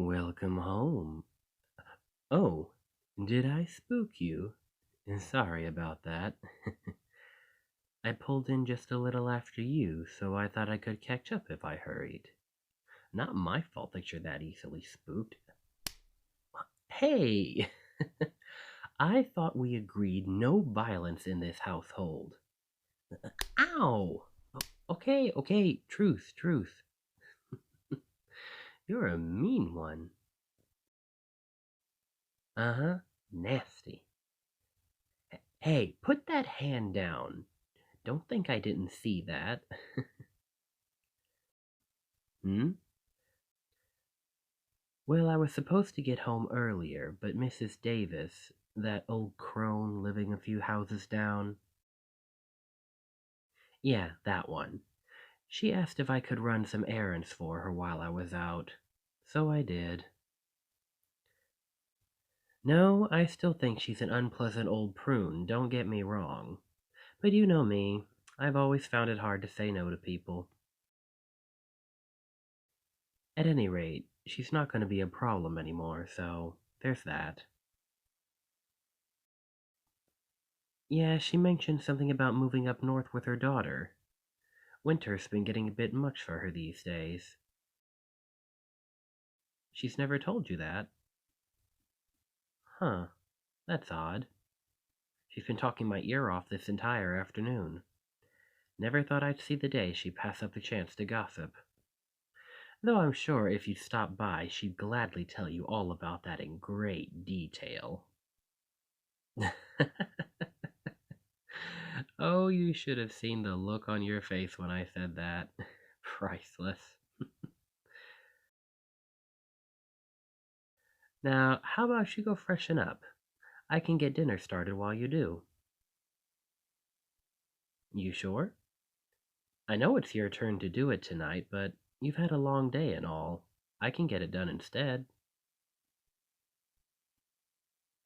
Welcome home. Oh, did I spook you? Sorry about that. I pulled in just a little after you, so I thought I could catch up if I hurried. Not my fault that you're that easily spooked. Hey! I thought we agreed no violence in this household. Ow! Okay, truth. You're a mean one. Uh-huh, nasty. Hey, put that hand down. Don't think I didn't see that. Hmm? Well, I was supposed to get home earlier, but Mrs. Davis, that old crone living a few houses down, yeah, that one, she asked if I could run some errands for her while I was out. So I did. No, I still think she's an unpleasant old prune, don't get me wrong. But you know me, I've always found it hard to say no to people. At any rate, she's not going to be a problem anymore, so there's that. Yeah, she mentioned something about moving up north with her daughter. Winter's been getting a bit much for her these days. She's never told you that? Huh, that's odd. She's been talking my ear off this entire afternoon. Never thought I'd see the day she'd pass up the chance to gossip. Though I'm sure if you'd stop by, she'd gladly tell you all about that in great detail. Oh, you should have seen the look on your face when I said that. Priceless. Now, how about you go freshen up? I can get dinner started while you do. You sure? I know it's your turn to do it tonight, but you've had a long day and all. I can get it done instead.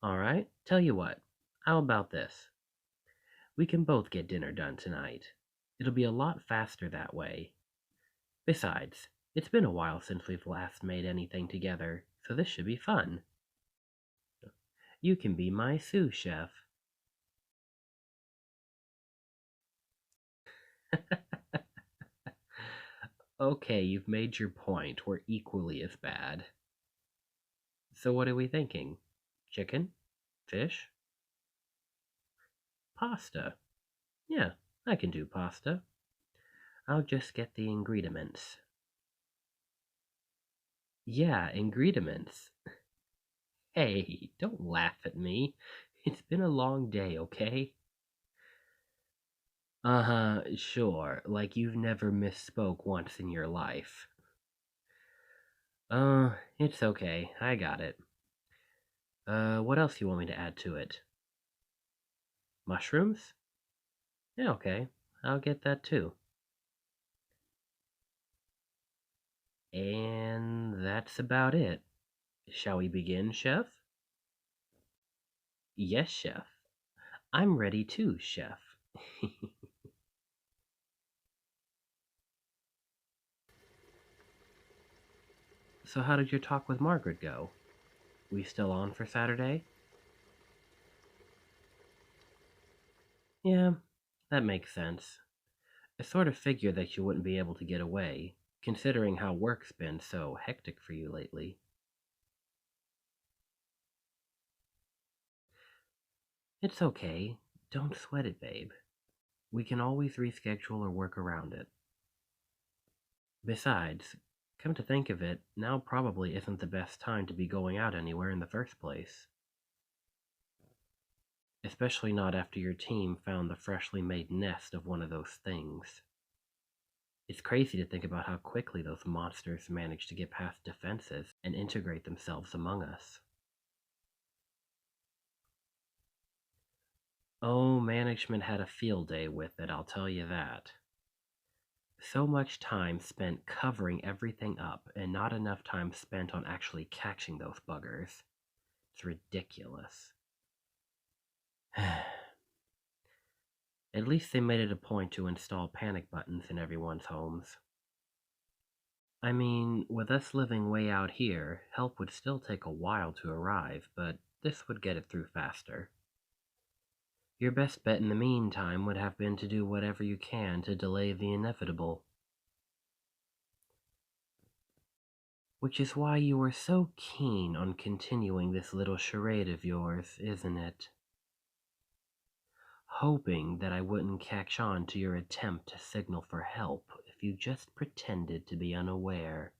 Alright, tell you what. How about this? We can both get dinner done tonight. It'll be a lot faster that way. Besides, it's been a while since we've last made anything together, so this should be fun. You can be my sous chef. Okay, you've made your point. We're equally as bad. So what are we thinking? Chicken? Fish? Pasta? Yeah, I can do pasta. I'll just get the ingredients. Yeah, ingredients. Hey, don't laugh at me. It's been a long day, okay? Uh-huh, sure, like you've never misspoke once in your life. It's okay, I got it. What else you want me to add to it? Mushrooms? Yeah, okay, I'll get that too. And that's about it. Shall we begin, Chef? Yes, Chef. I'm ready too, Chef. So how did your talk with Margaret go? We still on for Saturday? Yeah, that makes sense. I sort of figured that you wouldn't be able to get away, considering how work's been so hectic for you lately. It's okay. Don't sweat it, babe. We can always reschedule or work around it. Besides, come to think of it, now probably isn't the best time to be going out anywhere in the first place. Especially not after your team found the freshly made nest of one of those things. It's crazy to think about how quickly those monsters manage to get past defenses and integrate themselves among us. Oh, management had a field day with it, I'll tell you that. So much time spent covering everything up and not enough time spent on actually catching those buggers. It's ridiculous. At least they made it a point to install panic buttons in everyone's homes. I mean, with us living way out here, help would still take a while to arrive, but this would get it through faster. Your best bet in the meantime would have been to do whatever you can to delay the inevitable. Which is why you were so keen on continuing this little charade of yours, isn't it? Hoping that I wouldn't catch on to your attempt to signal for help if you just pretended to be unaware.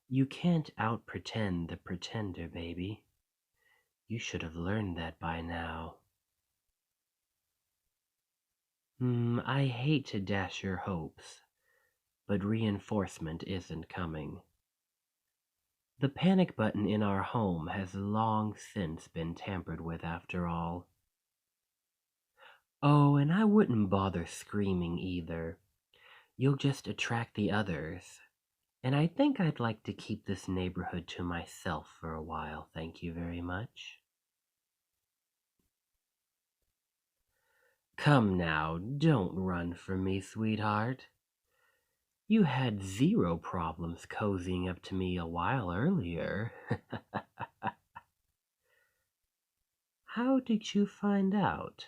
You can't out-pretend the pretender, baby. You should have learned that by now. I hate to dash your hopes, but reinforcement isn't coming. The panic button in our home has long since been tampered with after all. Oh, and I wouldn't bother screaming either. You'll just attract the others. And I think I'd like to keep this neighborhood to myself for a while, thank you very much. Come now, don't run from me, sweetheart. You had zero problems cozying up to me a while earlier. How did you find out?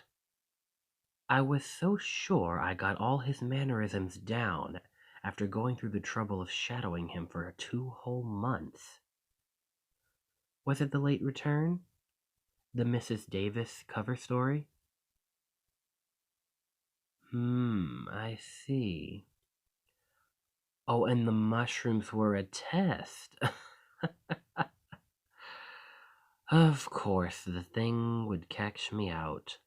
I was so sure I got all his mannerisms down after going through the trouble of shadowing him for 2 whole months. Was it the late return? The Mrs. Davis cover story? I see. Oh, and the mushrooms were a test. Of course, the thing would catch me out.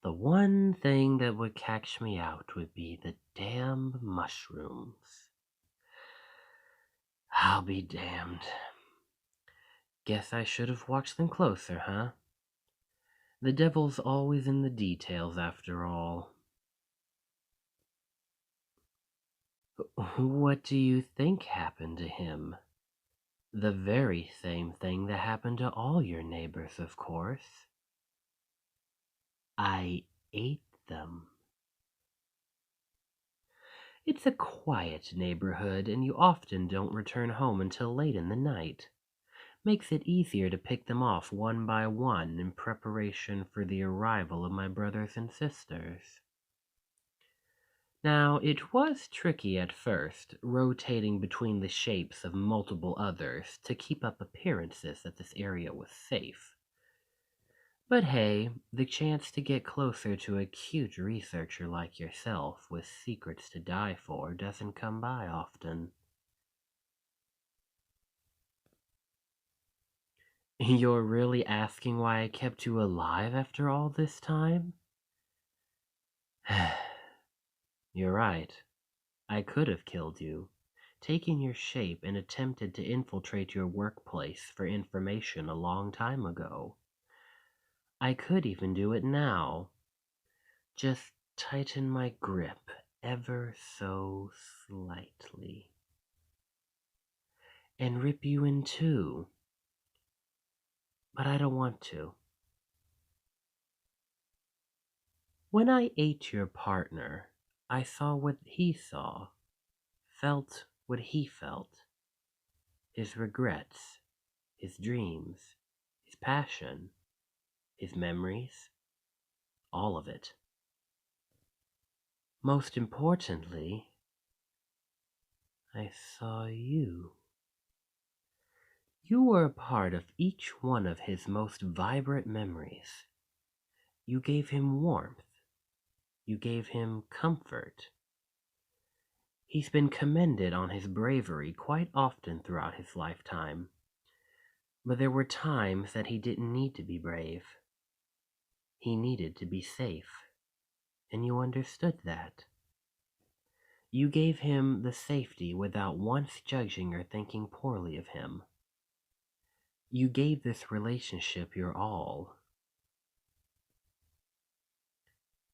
The one thing that would catch me out would be the damn mushrooms. I'll be damned. Guess I should have watched them closer, huh? The devil's always in the details after all. What do you think happened to him? The very same thing that happened to all your neighbors, of course. I ate them. It's a quiet neighborhood, and you often don't return home until late in the night. Makes it easier to pick them off one by one in preparation for the arrival of my brothers and sisters. Now, it was tricky at first, rotating between the shapes of multiple others to keep up appearances that this area was safe. But hey, the chance to get closer to a cute researcher like yourself with secrets to die for doesn't come by often. You're really asking why I kept you alive after all this time? You're right. I could have killed you, taken your shape and attempted to infiltrate your workplace for information a long time ago. I could even do it now. Just tighten my grip ever so slightly. And rip you in two. But I don't want to. When I ate your partner, I saw what he saw, felt what he felt. His regrets, his dreams, his passion, his memories, all of it. Most importantly, I saw you. You were a part of each one of his most vibrant memories. You gave him warmth. You gave him comfort. He's been commended on his bravery quite often throughout his lifetime. But there were times that he didn't need to be brave. He needed to be safe. And you understood that. You gave him the safety without once judging or thinking poorly of him. You gave this relationship your all.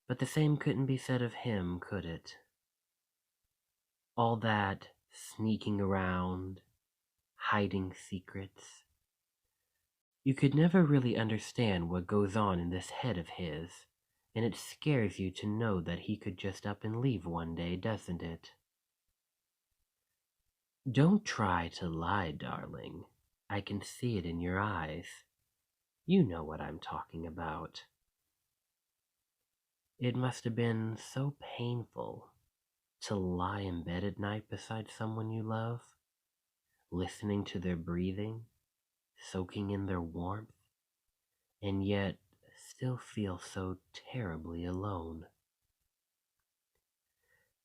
But the same couldn't be said of him, could it? All that sneaking around, hiding secrets. You could never really understand what goes on in this head of his, and it scares you to know that he could just up and leave one day, doesn't it? Don't try to lie, darling. I can see it in your eyes. You know what I'm talking about. It must have been so painful to lie in bed at night beside someone you love, listening to their breathing, soaking in their warmth, and yet still feel so terribly alone.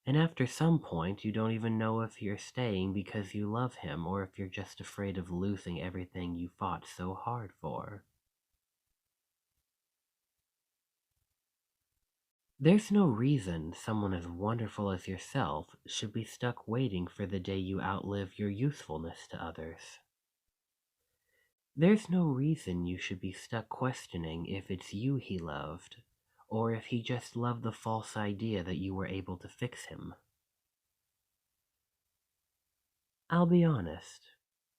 And after some point, you don't even know if you're staying because you love him or if you're just afraid of losing everything you fought so hard for. There's no reason someone as wonderful as yourself should be stuck waiting for the day you outlive your usefulness to others. There's no reason you should be stuck questioning if it's you he loved, or if he just loved the false idea that you were able to fix him. I'll be honest.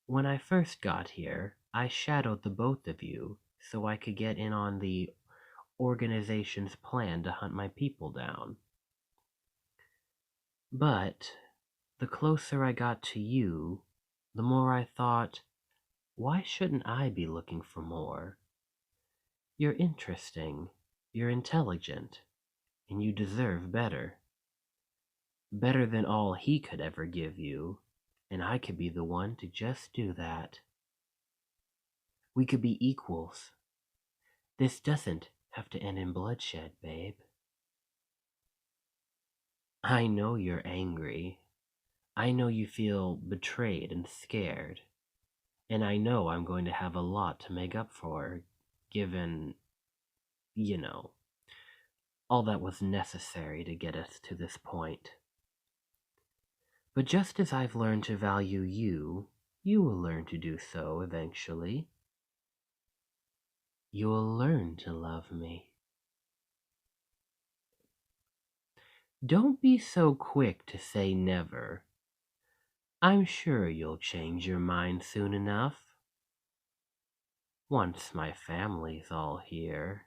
When I first got here, I shadowed the both of you so I could get in on the organization's plan to hunt my people down. But the closer I got to you, the more I thought, why shouldn't I be looking for more? You're interesting, you're intelligent, and you deserve better. Better than all he could ever give you, and I could be the one to just do that. We could be equals. This doesn't have to end in bloodshed, babe. I know you're angry. I know you feel betrayed and scared. And I know I'm going to have a lot to make up for, given, you know, all that was necessary to get us to this point. But just as I've learned to value you, you will learn to do so eventually. You will learn to love me. Don't be so quick to say never. I'm sure you'll change your mind soon enough. Once my family's all here.